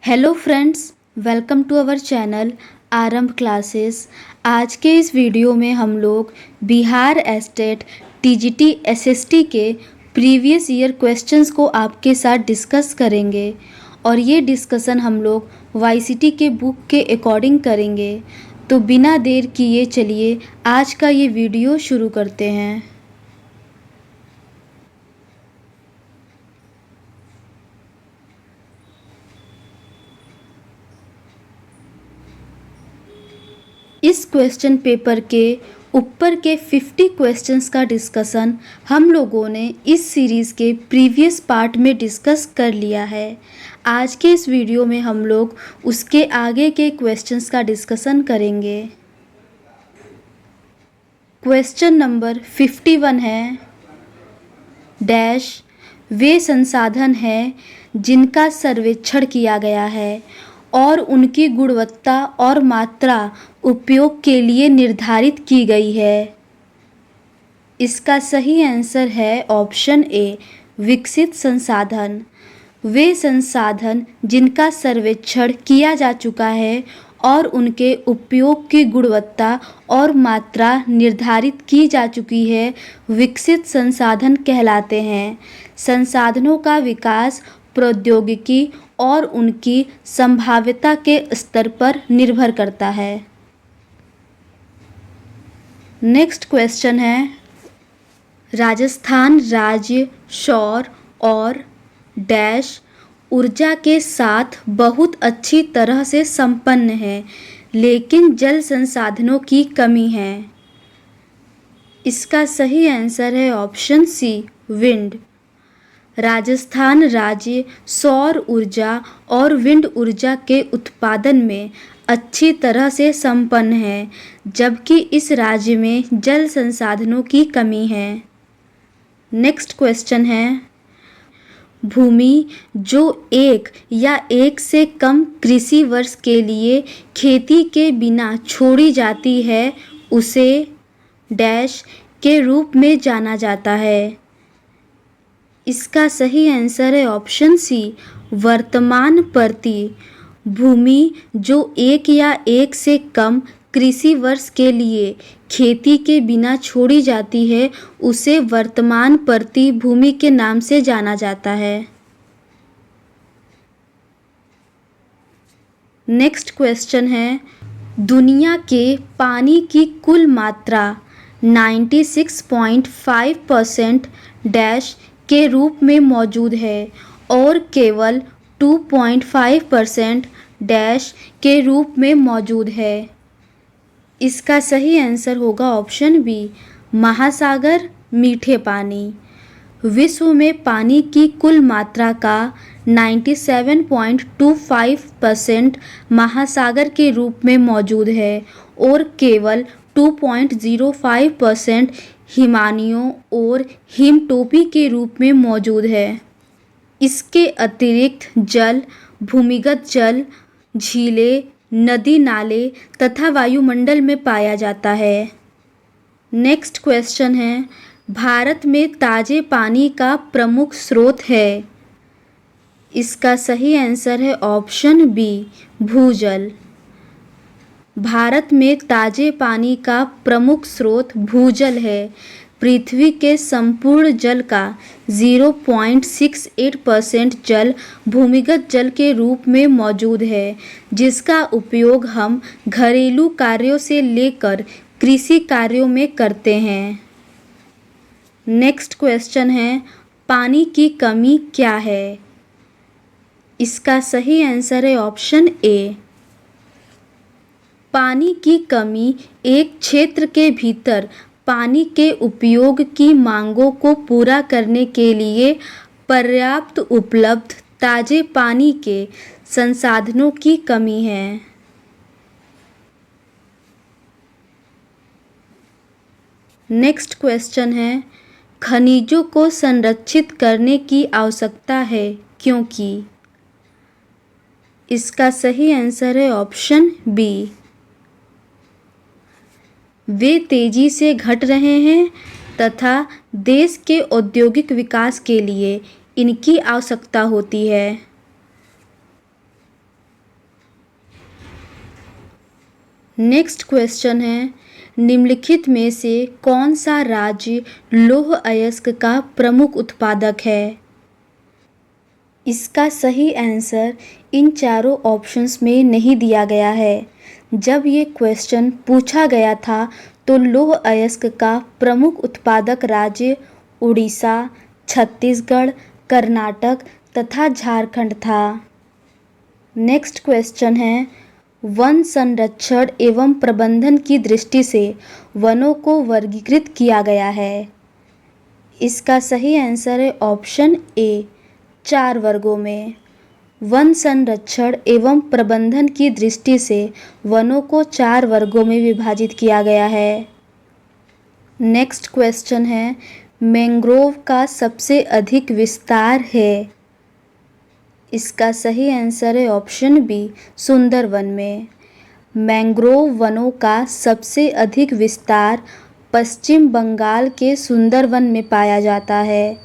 Hello friends, welcome to our channel Aarambh classes. आज के इस वीडियो में हम लोग बिहार एस्टेट टीजीटी एसएसटी के प्रीवियस ईयर क्वेश्चंस को आपके साथ डिस्कस करेंगे और ये डिस्कशन हम लोग वाईसीटी के बुक के अकॉर्डिंग करेंगे। तो बिना देर किए चलिए आज का ये वीडियो शुरू करते हैं। इस क्वेश्चन पेपर के ऊपर के 50 क्वेश्चंस का डिस्कशन हम लोगों ने इस सीरीज़ के प्रीवियस पार्ट में डिस्कस कर लिया है। आज के इस वीडियो में हम लोग उसके आगे के क्वेश्चंस का डिस्कशन करेंगे। क्वेश्चन नंबर 51 है डैश वे संसाधन हैं जिनका सर्वेक्षण किया गया है और उनकी गुणवत्ता और मात्रा उपयोग के लिए निर्धारित की गई है। इसका सही आंसर है ऑप्शन ए विकसित संसाधन। वे संसाधन जिनका सर्वेक्षण किया जा चुका है और उनके उपयोग की गुणवत्ता और मात्रा निर्धारित की जा चुकी है विकसित संसाधन कहलाते हैं। संसाधनों का विकास प्रौद्योगिकी और उनकी संभाव्यता के स्तर पर निर्भर करता है। नेक्स्ट क्वेश्चन है राजस्थान राज्य सौर और डैश ऊर्जा के साथ बहुत अच्छी तरह से संपन्न है, लेकिन जल संसाधनों की कमी है। इसका सही आंसर है ऑप्शन सी विंड। राजस्थान राज्य सौर ऊर्जा और विंड ऊर्जा के उत्पादन में अच्छी तरह से संपन्न है, जबकि इस राज्य में जल संसाधनों की कमी है। नेक्स्ट क्वेश्चन है भूमि जो एक या एक से कम कृषि वर्ष के लिए खेती के बिना छोड़ी जाती है उसे डैश के रूप में जाना जाता है। इसका सही आंसर है ऑप्शन सी वर्तमान परती। भूमि जो एक या एक से कम कृषि वर्ष के लिए खेती के बिना छोड़ी जाती है उसे वर्तमान परती भूमि के नाम से जाना जाता है। नेक्स्ट क्वेश्चन है दुनिया के पानी की कुल मात्रा 96.5% डैश के रूप में मौजूद है और केवल 2.5% डैश के रूप में मौजूद है। इसका सही आंसर होगा ऑप्शन बी महासागर मीठे पानी। विश्व में पानी की कुल मात्रा का 97.25% महासागर के रूप में मौजूद है और केवल 2.05% हिमानियों और हिमटोपी के रूप में मौजूद है। इसके अतिरिक्त जल, भूमिगत जल, झीलें, नदी नाले तथा वायुमंडल में पाया जाता है। नेक्स्ट क्वेश्चन है भारत में ताजे पानी का प्रमुख स्रोत है। इसका सही आंसर है ऑप्शन बी भूजल। भारत में ताजे पानी का प्रमुख स्रोत भूजल है। पृथ्वी के संपूर्ण जल का 0.68% जल भूमिगत जल के रूप में मौजूद है, जिसका उपयोग हम घरेलू कार्यों से लेकर कृषि कार्यों में करते हैं। नेक्स्ट क्वेश्चन है पानी की कमी क्या है। इसका सही आंसर है ऑप्शन ए पानी की कमी एक क्षेत्र के भीतर पानी के उपयोग की मांगों को पूरा करने के लिए पर्याप्त उपलब्ध ताजे पानी के संसाधनों की कमी है। नेक्स्ट क्वेश्चन है खनिजों को संरक्षित करने की आवश्यकता है क्योंकि। इसका सही आंसर है ऑप्शन बी वे तेजी से घट रहे हैं तथा देश के औद्योगिक विकास के लिए इनकी आवश्यकता होती है। नेक्स्ट क्वेश्चन है, निम्नलिखित में से कौन सा राज्य लौह अयस्क का प्रमुख उत्पादक है? इसका सही आंसर इन चारों ऑप्शंस में नहीं दिया गया है। जब ये क्वेश्चन पूछा गया था तो लौह अयस्क का प्रमुख उत्पादक राज्य उड़ीसा, छत्तीसगढ़, कर्नाटक तथा झारखंड था। नेक्स्ट क्वेश्चन है, वन संरक्षण एवं प्रबंधन की दृष्टि से वनों को वर्गीकृत किया गया है। इसका सही आंसर है ऑप्शन ए, 4 वर्गों में। वन संरक्षण एवं प्रबंधन की दृष्टि से वनों को 4 वर्गों में विभाजित किया गया है। नेक्स्ट क्वेश्चन है, मैंग्रोव का सबसे अधिक विस्तार है। इसका सही आंसर है ऑप्शन बी, सुंदरवन में। मैंग्रोव वनों का सबसे अधिक विस्तार पश्चिम बंगाल के सुंदरवन में पाया जाता है।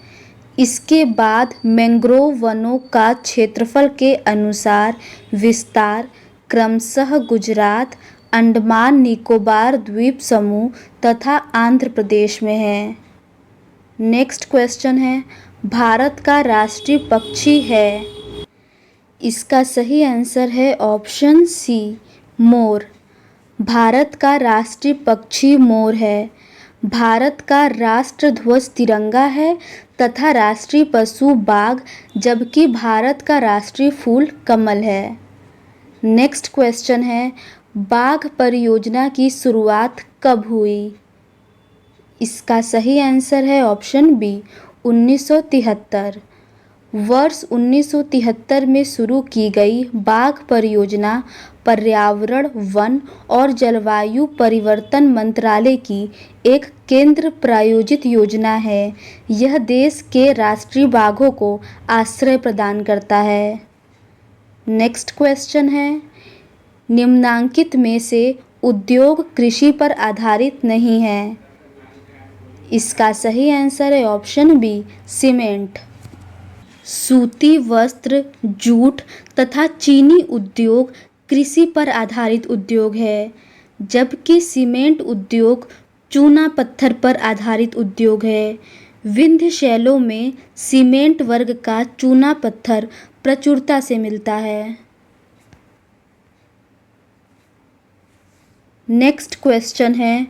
इसके बाद मैंग्रोव वनों का क्षेत्रफल के अनुसार विस्तार क्रमशः गुजरात, अंडमान निकोबार द्वीप समूह तथा आंध्र प्रदेश में है। नेक्स्ट क्वेश्चन है, भारत का राष्ट्रीय पक्षी है। इसका सही आंसर है ऑप्शन सी, मोर। भारत का राष्ट्रीय पक्षी मोर है। भारत का राष्ट्र ध्वज तिरंगा है तथा राष्ट्रीय पशु बाघ, जबकि भारत का राष्ट्रीय फूल कमल है। नेक्स्ट क्वेश्चन है, बाघ परियोजना की शुरुआत कब हुई? इसका सही आंसर है ऑप्शन बी, 1973। वर्ष 1973 में शुरू की गई बाघ परियोजना पर्यावरण, वन और जलवायु परिवर्तन मंत्रालय की एक केंद्र प्रायोजित योजना है। यह देश के राष्ट्रीय बाघों को आश्रय प्रदान करता है। नेक्स्ट क्वेश्चन है, निम्नांकित में से उद्योग कृषि पर आधारित नहीं है। इसका सही आंसर है ऑप्शन बी, सीमेंट। सूती वस्त्र, जूट तथा चीनी उद्योग कृषि पर आधारित उद्योग है, जबकि सीमेंट उद्योग चूना पत्थर पर आधारित उद्योग है। विंध्य शैलों में सीमेंट वर्ग का चूना पत्थर प्रचुरता से मिलता है। नेक्स्ट क्वेश्चन है,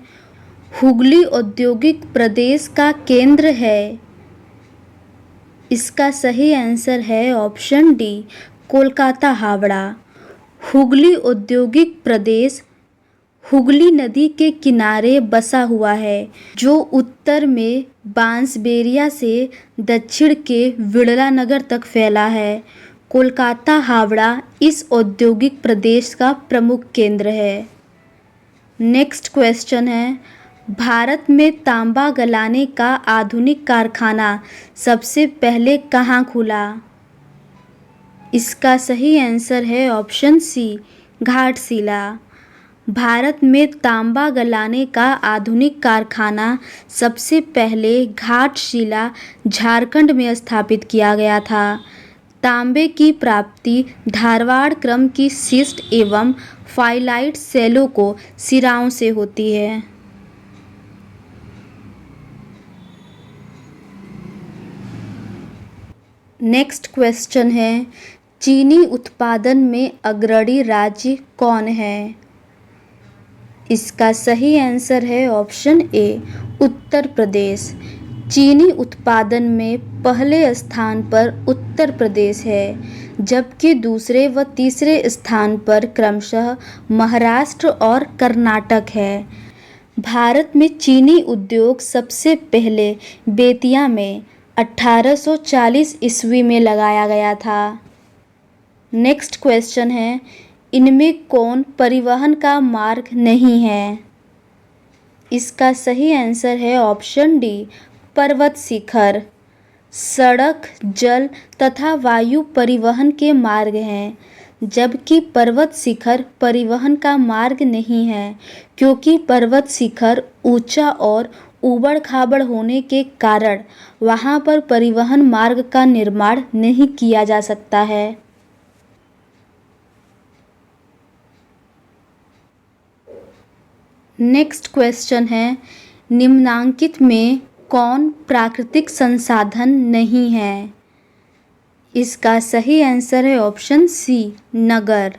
हुगली औद्योगिक प्रदेश का केंद्र है। इसका सही आंसर है ऑप्शन डी, कोलकाता हावड़ा। हुगली औद्योगिक प्रदेश हुगली नदी के किनारे बसा हुआ है, जो उत्तर में बांसबेरिया से दक्षिण के विड़ला नगर तक फैला है। कोलकाता हावड़ा इस औद्योगिक प्रदेश का प्रमुख केंद्र है। नेक्स्ट क्वेश्चन है, भारत में तांबा गलाने का आधुनिक कारखाना सबसे पहले कहाँ खुला? इसका सही आंसर है ऑप्शन सी, घाटशिला। भारत में तांबा गलाने का आधुनिक कारखाना सबसे पहले घाटशिला, झारखंड में स्थापित किया गया था। तांबे की प्राप्ति धारवाड़ क्रम की शिस्ट एवं फाइलाइट शैलों को सिराओं से होती है। नेक्स्ट क्वेश्चन है, चीनी उत्पादन में अग्रणी राज्य कौन है? इसका सही आंसर है ऑप्शन ए, उत्तर प्रदेश। चीनी उत्पादन में पहले स्थान पर उत्तर प्रदेश है, जबकि दूसरे व तीसरे स्थान पर क्रमशः महाराष्ट्र और कर्नाटक है। भारत में चीनी उद्योग सबसे पहले बेतिया में 1840 ईस्वी में लगाया गया था। नेक्स्ट क्वेश्चन है, इनमें कौन परिवहन का मार्ग नहीं है? इसका सही आंसर है ऑप्शन डी, पर्वत शिखर। सड़क, जल तथा वायु परिवहन के मार्ग हैं, जबकि पर्वत शिखर परिवहन का मार्ग नहीं है, क्योंकि पर्वत शिखर ऊंचा और ऊबड़ खाबड़ होने के कारण वहां पर परिवहन मार्ग का निर्माण नहीं किया जा सकता है। नेक्स्ट क्वेश्चन है, निम्नांकित में कौन प्राकृतिक संसाधन नहीं है? इसका सही आंसर है ऑप्शन सी, नगर।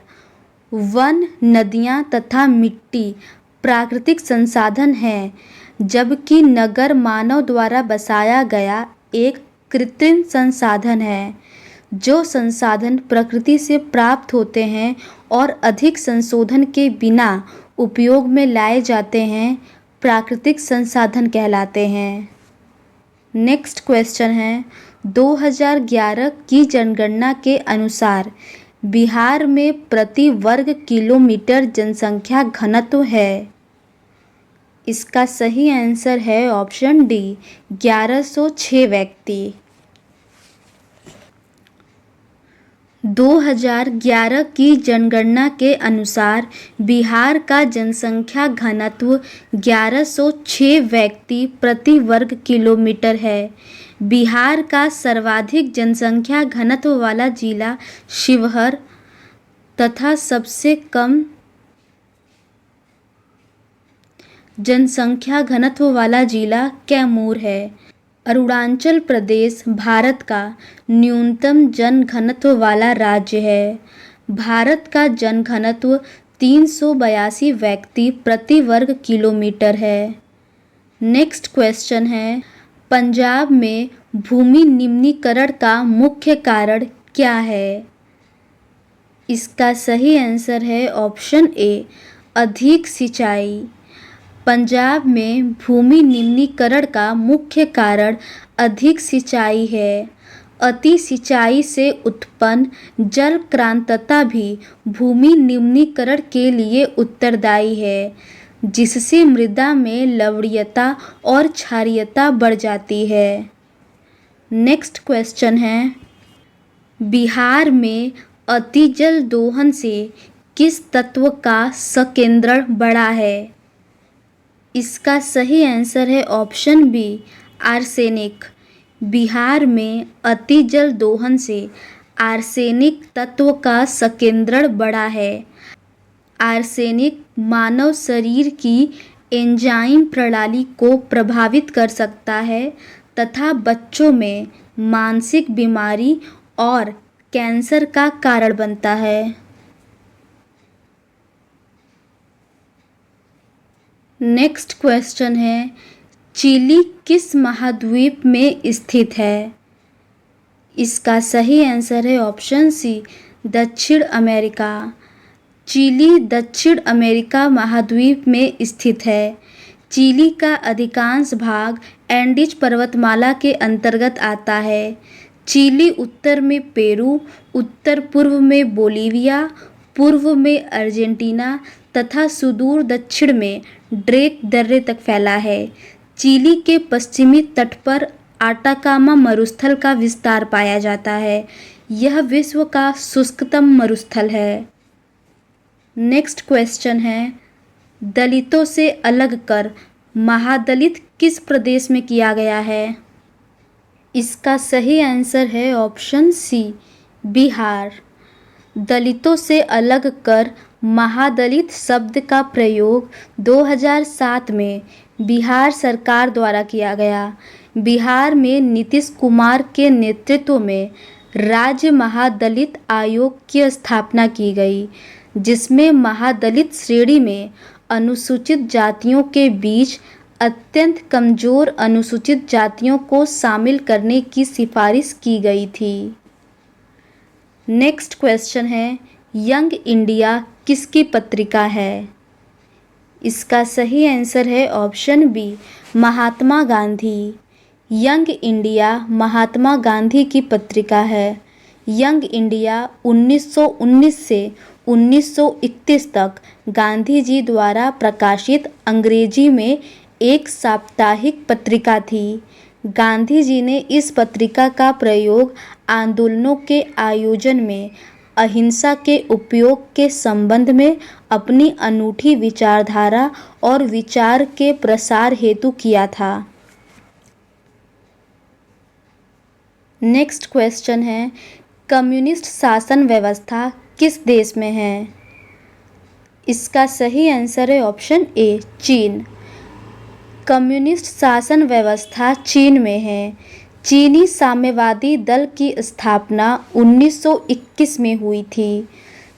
वन, नदियाँ तथा मिट्टी प्राकृतिक संसाधन हैं, जबकि नगर मानव द्वारा बसाया गया एक कृत्रिम संसाधन है। जो संसाधन प्रकृति से प्राप्त होते हैं और अधिक संशोधन के बिना उपयोग में लाए जाते हैं, प्राकृतिक संसाधन कहलाते हैं। नेक्स्ट क्वेश्चन है, 2011 की जनगणना के अनुसार बिहार में प्रति वर्ग किलोमीटर जनसंख्या घनत्व है। इसका सही आंसर है ऑप्शन डी, 1106 व्यक्ति। 2011 की जनगणना के अनुसार बिहार का जनसंख्या घनत्व 1106 व्यक्ति प्रति वर्ग किलोमीटर है। बिहार का सर्वाधिक जनसंख्या घनत्व वाला जिला शिवहर तथा सबसे कम जनसंख्या घनत्व वाला जिला कैमूर है। अरुणाचल प्रदेश भारत का न्यूनतम जनघनत्व वाला राज्य है। भारत का जनघनत्व 382 व्यक्ति प्रति वर्ग किलोमीटर है। नेक्स्ट क्वेश्चन है, पंजाब में भूमि निम्नीकरण का मुख्य कारण क्या है? इसका सही आंसर है ऑप्शन ए, अधिक सिंचाई। पंजाब में भूमि निम्नीकरण का मुख्य कारण अधिक सिंचाई है। अति सिंचाई से उत्पन्न जल क्रांतता भी भूमि निम्नीकरण के लिए उत्तरदायी है, जिससे मृदा में लवणीयता और क्षारीयता बढ़ जाती है। नेक्स्ट क्वेश्चन है, बिहार में अतिजल दोहन से किस तत्व का संकेंद्रण बढ़ा है? इसका सही आंसर है ऑप्शन बी, आर्सेनिक। बिहार में अतिजल दोहन से आर्सेनिक तत्व का संकेंद्रण बढ़ा है। आर्सेनिक मानव शरीर की एंजाइम प्रणाली को प्रभावित कर सकता है तथा बच्चों में मानसिक बीमारी और कैंसर का कारण बनता है। नेक्स्ट क्वेश्चन है, चिली किस महाद्वीप में स्थित है? इसका सही आंसर है ऑप्शन सी, दक्षिण अमेरिका। चिली दक्षिण अमेरिका महाद्वीप में स्थित है। चिली का अधिकांश भाग एंडीज पर्वतमाला के अंतर्गत आता है। चिली उत्तर में पेरू, उत्तर पूर्व में बोलीविया, पूर्व में अर्जेंटीना तथा सुदूर दक्षिण में ड्रेक दर्रे तक फैला है। चिली के पश्चिमी तट पर आटाकामा मरुस्थल का विस्तार पाया जाता है। यह विश्व का शुष्कतम मरुस्थल है। नेक्स्ट क्वेश्चन है, दलितों से अलग कर महादलित किस प्रदेश में किया गया है? इसका सही आंसर है ऑप्शन सी, बिहार। दलितों से अलग कर महादलित शब्द का प्रयोग 2007 में बिहार सरकार द्वारा किया गया। बिहार में नीतीश कुमार के नेतृत्व में राज्य महादलित आयोग की स्थापना की गई, जिसमें महादलित श्रेणी में अनुसूचित जातियों के बीच अत्यंत कमजोर अनुसूचित जातियों को शामिल करने की सिफारिश की गई थी। नेक्स्ट क्वेश्चन है, यंग इंडिया किसकी पत्रिका है? इसका सही आंसर है option B, Mahatma Gandhi. Young India Mahatma Gandhi की पत्रिका है। यंग इंडिया 1919 से 1931 तक गांधी जी द्वारा प्रकाशित अंग्रेजी में एक साप्ताहिक पत्रिका थी। गांधी जी ने इस पत्रिका का प्रयोग आंदोलनों के आयोजन में अहिंसा के उपयोग के संबंध में अपनी अनूठी विचारधारा और विचार के प्रसार हेतु किया था। नेक्स्ट क्वेश्चन है, कम्युनिस्ट शासन व्यवस्था किस देश में है? इसका सही आंसर है ऑप्शन ए, चीन। कम्युनिस्ट शासन व्यवस्था चीन में है। चीनी साम्यवादी दल की स्थापना 1921 में हुई थी।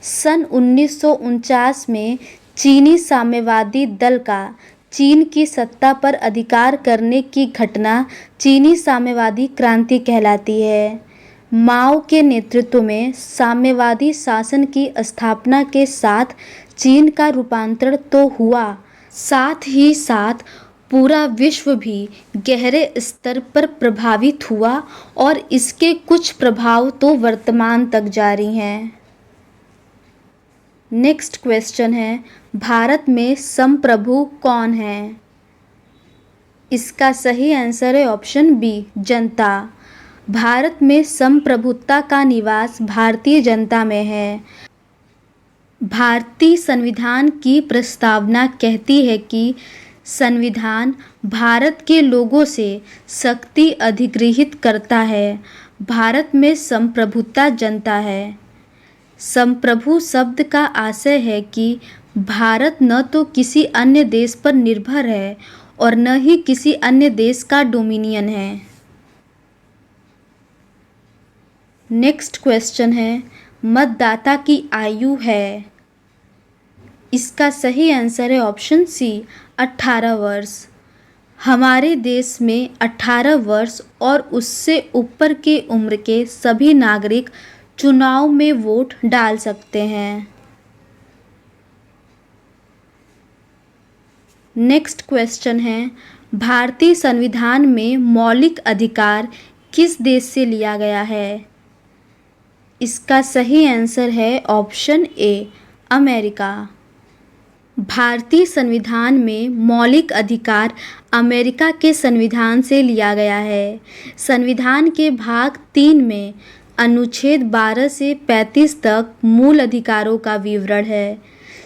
सन 1949 में चीनी साम्यवादी दल का चीन की सत्ता पर अधिकार करने की घटना चीनी साम्यवादी क्रांति कहलाती है। माओ के नेतृत्व में साम्यवादी शासन की स्थापना के साथ चीन का रूपांतरण तो हुआ, साथ ही साथ पूरा विश्व भी गहरे स्तर पर प्रभावित हुआ और इसके कुछ प्रभाव तो वर्तमान तक जारी हैं। नेक्स्ट क्वेश्चन है, भारत में संप्रभु कौन है? इसका सही आंसर है ऑप्शन बी, जनता। भारत में संप्रभुता का निवास भारतीय जनता में है। भारतीय संविधान की प्रस्तावना कहती है कि संविधान भारत के लोगों से शक्ति अधिग्रहित करता है। भारत में संप्रभुता जनता है। संप्रभु शब्द का आशय है कि भारत न तो किसी अन्य देश पर निर्भर है और न ही किसी अन्य देश का डोमिनियन है। नेक्स्ट क्वेश्चन है, मतदाता की आयु है। इसका सही आंसर है ऑप्शन सी, 18 वर्ष। हमारे देश में 18 वर्ष और उससे ऊपर के उम्र के सभी नागरिक चुनाव में वोट डाल सकते हैं। नेक्स्ट क्वेश्चन है, भारतीय संविधान में मौलिक अधिकार किस देश से लिया गया है? इसका सही आंसर है ऑप्शन ए, अमेरिका। भारतीय संविधान में मौलिक अधिकार अमेरिका के संविधान से लिया गया है। संविधान के भाग 3 में अनुच्छेद 12 से 35 तक मूल अधिकारों का विवरण है।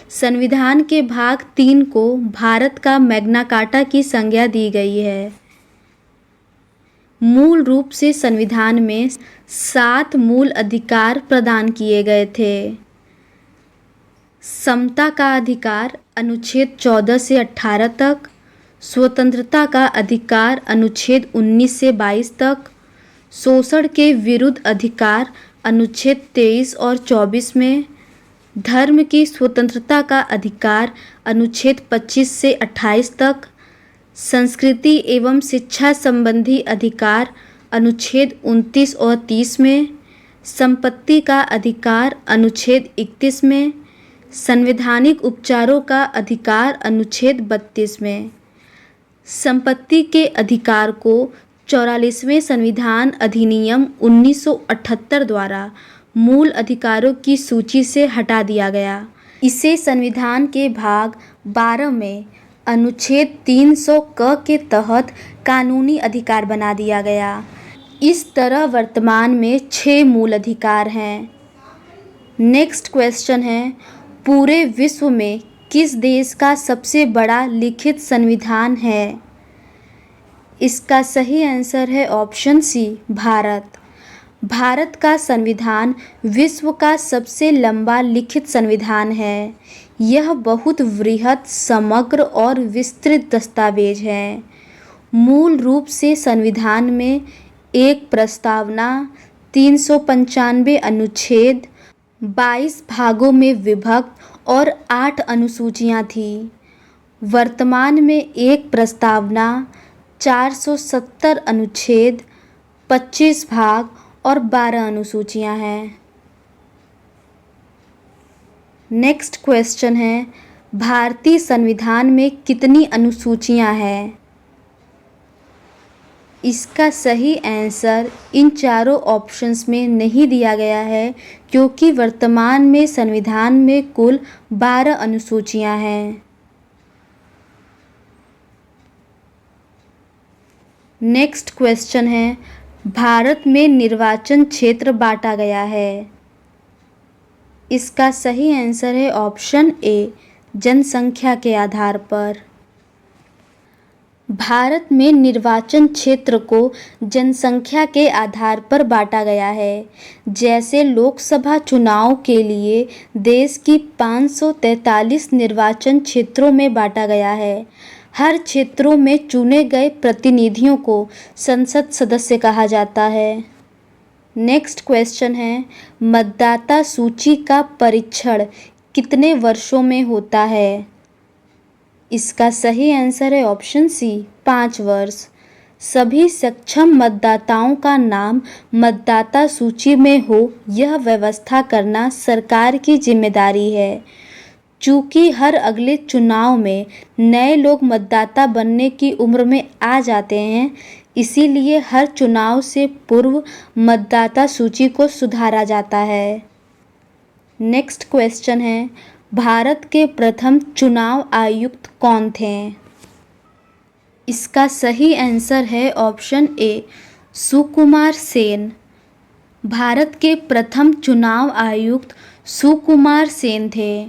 संविधान के भाग 3 को भारत का मैग्ना कार्टा की संज्ञा दी गई है। मूल रूप से संविधान में 7 मूल अधिकार प्रदान किए गए थे। समता का अधिकार अनुच्छेद 14 से 18 तक, स्वतंत्रता का अधिकार अनुच्छेद 19 से 22 तक, शोषण के विरुद्ध अधिकार अनुच्छेद 23 और 24 में, धर्म की स्वतंत्रता का अधिकार अनुच्छेद 25 से 28 तक, संस्कृति एवं शिक्षा संबंधी अधिकार अनुच्छेद 29 और 30 में, संपत्ति का अधिकार अनुच्छेद 31 में, संवैधानिक उपचारों का अधिकार अनुच्छेद 32 में। संपत्ति के अधिकार को 44वें संविधान अधिनियम 1978 द्वारा मूल अधिकारों की सूची से हटा दिया गया। इसे संविधान के भाग 12 में अनुच्छेद 300 क के तहत कानूनी अधिकार बना दिया गया। इस तरह वर्तमान में 6 मूल अधिकार हैं। नेक्स्ट क्वेश्चन है, पूरे विश्व में किस देश का सबसे बड़ा लिखित संविधान है? इसका सही आंसर है ऑप्शन सी, भारत। भारत का संविधान विश्व का सबसे लंबा लिखित संविधान है। यह बहुत वृहद, समग्र और विस्तृत दस्तावेज है। मूल रूप से संविधान में एक प्रस्तावना, 395 अनुच्छेद, 22 भागों में विभक्त और 8 अनुसूचियां थीं। वर्तमान में एक प्रस्तावना, 470 अनुच्छेद, 25 भाग और 12 अनुसूचियां हैं। नेक्स्ट क्वेश्चन है, भारतीय संविधान में कितनी अनुसूचियां हैं? इसका सही आंसर इन चारों ऑप्शंस में नहीं दिया गया है, क्योंकि वर्तमान में संविधान में कुल 12 अनुसूचियां हैं। नेक्स्ट क्वेश्चन है, भारत में निर्वाचन क्षेत्र बांटा गया है। इसका सही आंसर है ऑप्शन ए, जनसंख्या के आधार पर। भारत में निर्वाचन क्षेत्र को जनसंख्या के आधार पर बांटा गया है। जैसे लोकसभा चुनाव के लिए देश की 543 निर्वाचन क्षेत्रों में बांटा गया है। हर क्षेत्रों में चुने गए प्रतिनिधियों को संसद सदस्य कहा जाता है। नेक्स्ट क्वेश्चन है, मतदाता सूची का परीक्षण कितने वर्षों में होता है? इसका सही आंसर है ऑप्शन सी, 5 वर्ष। सभी सक्षम मतदाताओं का नाम मतदाता सूची में हो, यह व्यवस्था करना सरकार की जिम्मेदारी है। चूँकि हर अगले चुनाव में नए लोग मतदाता बनने की उम्र में आ जाते हैं, इसीलिए हर चुनाव से पूर्व मतदाता सूची को सुधारा जाता है। नेक्स्ट क्वेश्चन है, भारत के प्रथम चुनाव आयुक्त कौन थे? इसका सही आंसर है ऑप्शन ए, सुकुमार सेन। भारत के प्रथम चुनाव आयुक्त सुकुमार सेन थे।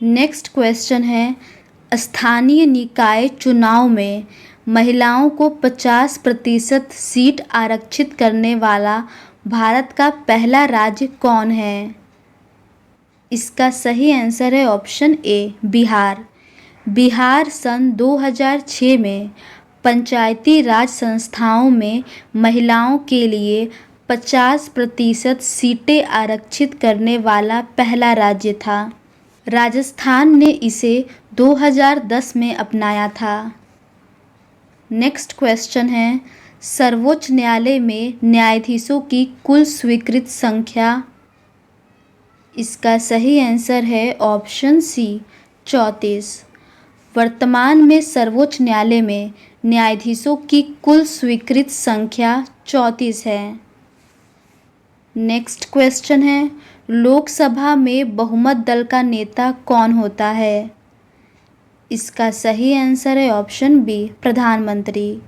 नेक्स्ट क्वेश्चन है, स्थानीय निकाय चुनाव में महिलाओं को 50% सीट आरक्षित करने वाला भारत का पहला राज्य कौन है? इसका सही आंसर है ऑप्शन ए, बिहार। बिहार सन 2006 में पंचायती राज संस्थाओं में महिलाओं के लिए 50% सीटें आरक्षित करने वाला पहला राज्य था। राजस्थान ने इसे 2010 में अपनाया था। नेक्स्ट क्वेश्चन है, सर्वोच्च न्यायालय में न्यायाधीशों की कुल स्वीकृत संख्या? इसका सही आंसर है ऑप्शन सी, 34। वर्तमान में सर्वोच्च न्यायालय में न्यायाधीशों की कुल स्वीकृत संख्या 34 है। नेक्स्ट क्वेश्चन है, लोकसभा में बहुमत दल का नेता कौन होता है? इसका सही आंसर है ऑप्शन बी, प्रधानमंत्री।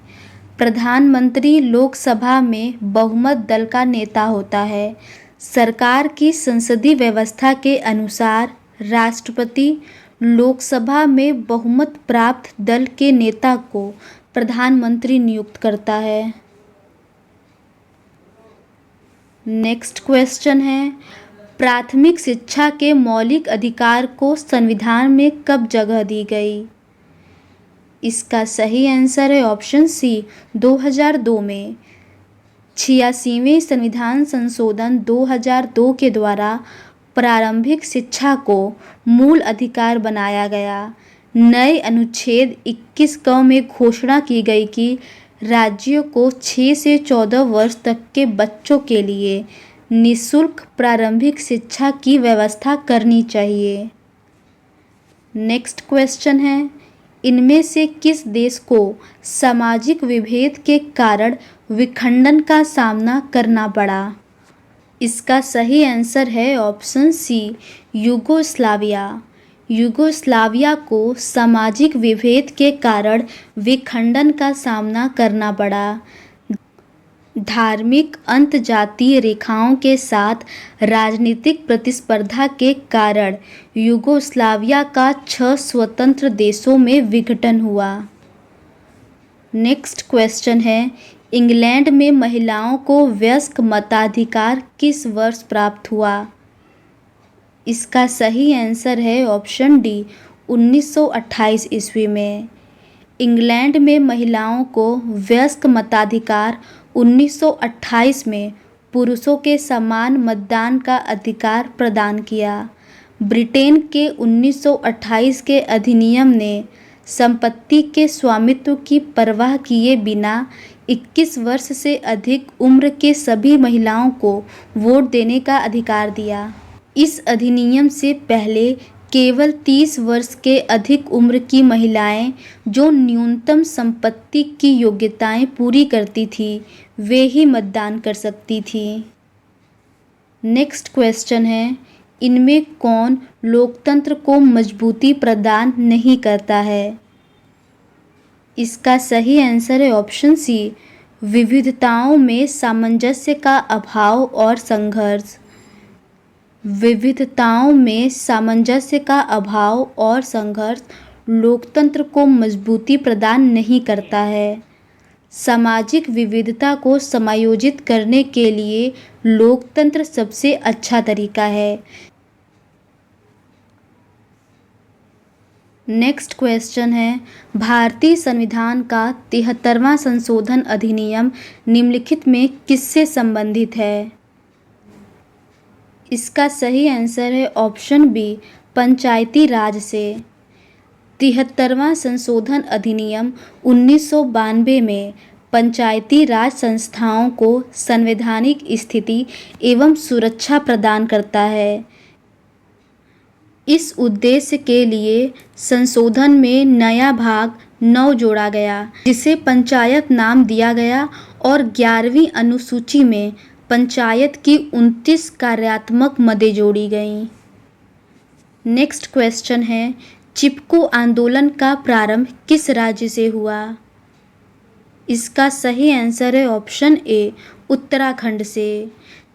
प्रधानमंत्री लोकसभा में बहुमत दल का नेता होता है। सरकार की संसदीय व्यवस्था के अनुसार राष्ट्रपति लोकसभा में बहुमत प्राप्त दल के नेता को प्रधानमंत्री नियुक्त करता है। नेक्स्ट क्वेश्चन है, प्राथमिक शिक्षा के मौलिक अधिकार को संविधान में कब जगह दी गई? इसका सही आंसर है ऑप्शन सी, 2002 में। 86वें संविधान संशोधन 2002 के द्वारा प्रारंभिक शिक्षा को मूल अधिकार बनाया गया। नए अनुच्छेद 21 क में घोषणा की गई कि राज्यों को 6 से 14 वर्ष तक के बच्चों के लिए निःशुल्क प्रारंभिक शिक्षा की व्यवस्था करनी चाहिए। नेक्स्ट क्वेश्चन है, इनमें से किस देश को सामाजिक विभेद के कारण विखंडन का सामना करना पड़ा? इसका सही आंसर है ऑप्शन सी, यूगोस्लाविया। यूगोस्लाविया को सामाजिक विभेद के कारण विखंडन का सामना करना पड़ा। धार्मिक अंतर्जातीय रेखाओं के साथ राजनीतिक प्रतिस्पर्धा के कारण यूगोस्लाविया का 6 स्वतंत्र देशों में विघटन हुआ। नेक्स्ट क्वेश्चन है, इंग्लैंड में महिलाओं को वयस्क मताधिकार किस वर्ष प्राप्त हुआ? इसका सही आंसर है ऑप्शन डी, 1928 ईस्वी में। इंग्लैंड में महिलाओं को वयस्क मताधिकार 1928 में पुरुषों के समान मतदान का अधिकार प्रदान किया। ब्रिटेन के 1928 के अधिनियम ने संपत्ति के स्वामित्व की परवाह किए बिना 21 वर्ष से अधिक उम्र के सभी महिलाओं को वोट देने का अधिकार दिया। इस अधिनियम से पहले केवल 30 वर्ष के अधिक उम्र की महिलाएं जो न्यूनतम संपत्ति की योग्यताएं पूरी करती थी, वे ही मतदान कर सकती थी। नेक्स्ट क्वेश्चन है, इनमें कौन लोकतंत्र को मजबूती प्रदान नहीं करता है? इसका सही आंसर है ऑप्शन सी, विविधताओं में सामंजस्य का अभाव और संघर्ष। विविधताओं में सामंजस्य का अभाव और संघर्ष लोकतंत्र को मजबूती प्रदान नहीं करता है। सामाजिक विविधता को समायोजित करने के लिए लोकतंत्र सबसे अच्छा तरीका है। नेक्स्ट क्वेश्चन है, भारतीय संविधान का 73वां संशोधन अधिनियम निम्नलिखित में किससे संबंधित है? इसका सही आंसर है ऑप्शन बी, पंचायती राज से। 73वां संशोधन अधिनियम 1992 में पंचायती राज संस्थाओं को संवैधानिक स्थिति एवं सुरक्षा प्रदान करता है। इस उद्देश्य के लिए संशोधन में नया भाग 9 जोड़ा गया, जिसे पंचायत नाम दिया गया, और 11वीं अनुसूची में पंचायत की 29 कार्यात्मक मदें जोड़ी गईं। नेक्स्ट क्वेश्चन है, चिपको आंदोलन का प्रारंभ किस राज्य से हुआ? इसका सही आंसर है ऑप्शन ए, उत्तराखंड से।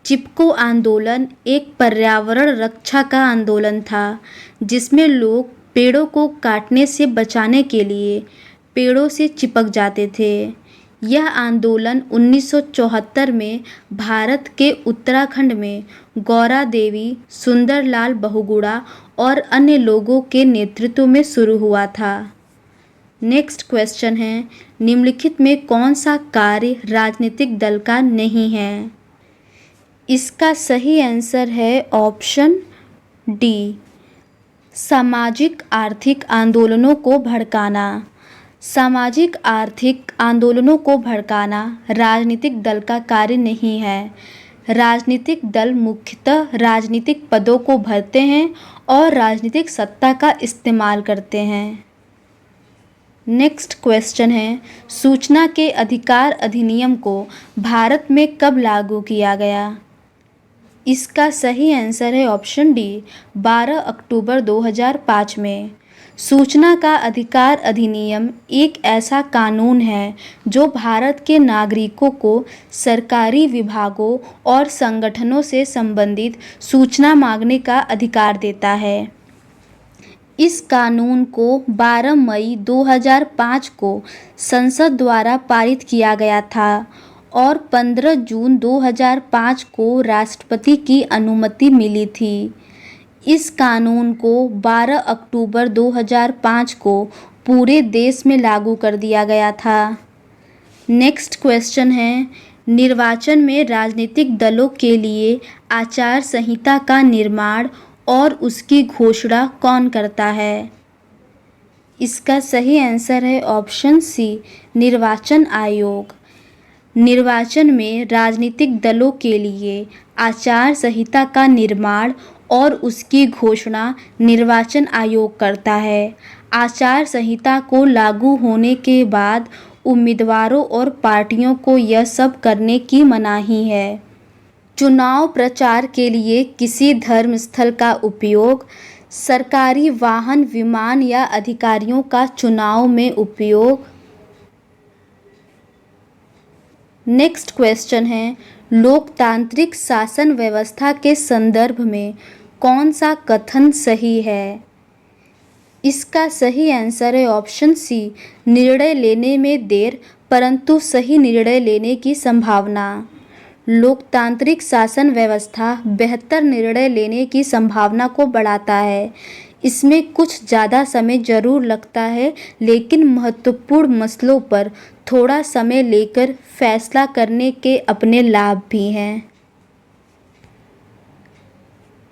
चिपको आंदोलन एक पर्यावरण रक्षा का आंदोलन था, जिसमें लोग पेड़ों को काटने से बचाने के लिए पेड़ों से चिपक जाते थे। यह आंदोलन 1974 में भारत के उत्तराखंड में गौरा देवी, सुंदरलाल बहुगुणा और अन्य लोगों के नेतृत्व में शुरू हुआ था। नेक्स्ट क्वेश्चन है, निम्नलिखित में कौन सा कार्य राजनीतिक दल का नहीं है? इसका सही आंसर है ऑप्शन डी, सामाजिक आर्थिक आंदोलनों को भड़काना। सामाजिक आर्थिक आंदोलनों को भड़काना राजनीतिक दल का कार्य नहीं है। राजनीतिक दल मुख्यतः राजनीतिक पदों को भरते हैं और राजनीतिक सत्ता का इस्तेमाल करते हैं। नेक्स्ट क्वेश्चन है, सूचना के अधिकार अधिनियम को भारत में कब लागू किया गया? इसका सही आंसर है ऑप्शन डी, 12 अक्टूबर 2005 में। सूचना का अधिकार अधिनियम एक ऐसा कानून है जो भारत के नागरिकों को सरकारी विभागों और संगठनों से संबंधित सूचना मांगने का अधिकार देता है। इस कानून को 12 मई 2005 को संसद द्वारा पारित किया गया था और 15 जून 2005 को राष्ट्रपति की अनुमति मिली थी। इस कानून को 12 अक्टूबर 2005 को पूरे देश में लागू कर दिया गया था। नेक्स्ट क्वेश्चन है, निर्वाचन में राजनीतिक दलों के लिए आचार संहिता का निर्माण और उसकी घोषणा कौन करता है? इसका सही आंसर है ऑप्शन सी, निर्वाचन आयोग। निर्वाचन में राजनीतिक दलों के लिए आचार संहिता का निर्माण और उसकी घोषणा निर्वाचन आयोग करता है। आचार संहिता को लागू होने के बाद उम्मीदवारों और पार्टियों को यह सब करने की मनाही है। चुनाव प्रचार के लिए किसी धर्मस्थल का उपयोग, सरकारी वाहन, विमान या अधिकारियों का चुनाव में उपयोग। नेक्स्ट क्वेश्चन है, लोकतांत्रिक शासन व्यवस्था के संदर्भ में कौन सा कथन सही है? इसका सही आंसर है ऑप्शन सी, निर्णय लेने में देर परंतु सही निर्णय लेने की संभावना। लोकतांत्रिक शासन व्यवस्था बेहतर निर्णय लेने की संभावना को बढ़ाता है। इसमें कुछ ज़्यादा समय जरूर लगता है, लेकिन महत्वपूर्ण मसलों पर थोड़ा समय लेकर फैसला करने के अपने लाभ भी हैं।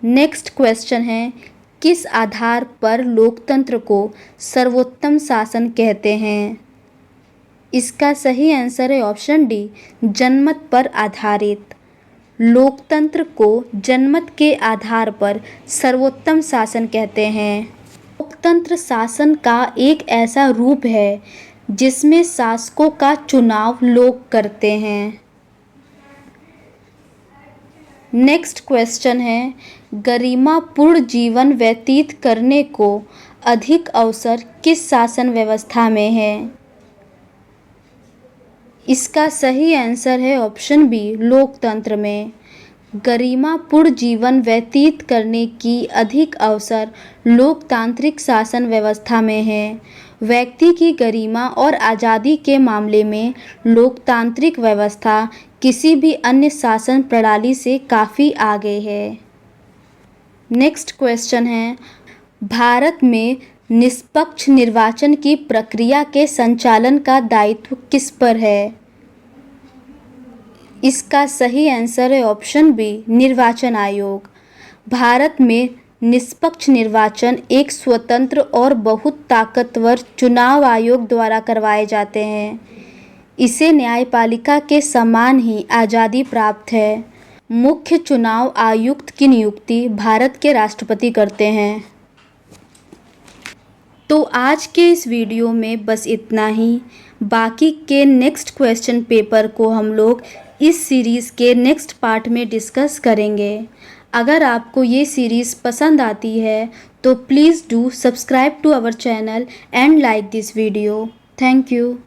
नेक्स्ट क्वेश्चन है, किस आधार पर लोकतंत्र को सर्वोत्तम शासन कहते हैं? इसका सही आंसर है ऑप्शन डी, जनमत पर आधारित। लोकतंत्र को जनमत के आधार पर सर्वोत्तम शासन कहते हैं। लोकतंत्र शासन का एक ऐसा रूप है जिसमें शासकों का चुनाव लोग करते हैं। नेक्स्ट क्वेश्चन है, गरिमापूर्ण जीवन व्यतीत करने को अधिक अवसर किस शासन व्यवस्था में है? इसका सही आंसर है ऑप्शन बी, लोकतंत्र में। गरिमापूर्ण जीवन व्यतीत करने की अधिक अवसर लोकतांत्रिक शासन व्यवस्था में है। व्यक्ति की गरिमा और आज़ादी के मामले में लोकतांत्रिक व्यवस्था किसी भी अन्य शासन प्रणाली से काफ़ी आगे है। नेक्स्ट क्वेश्चन है, भारत में निष्पक्ष निर्वाचन की प्रक्रिया के संचालन का दायित्व किस पर है? इसका सही आंसर है ऑप्शन बी, निर्वाचन आयोग। भारत में निष्पक्ष निर्वाचन एक स्वतंत्र और बहुत ताकतवर चुनाव आयोग द्वारा करवाए जाते हैं। इसे न्यायपालिका के समान ही आज़ादी प्राप्त है। मुख्य चुनाव आयुक्त की नियुक्ति भारत के राष्ट्रपति करते हैं। तो आज के इस वीडियो में बस इतना ही। बाकी के नेक्स्ट क्वेश्चन पेपर को हम लोग इस सीरीज़ के नेक्स्ट पार्ट में डिस्कस करेंगे। अगर आपको ये सीरीज़ पसंद आती है तो please do subscribe to our channel and like this video. Thank you.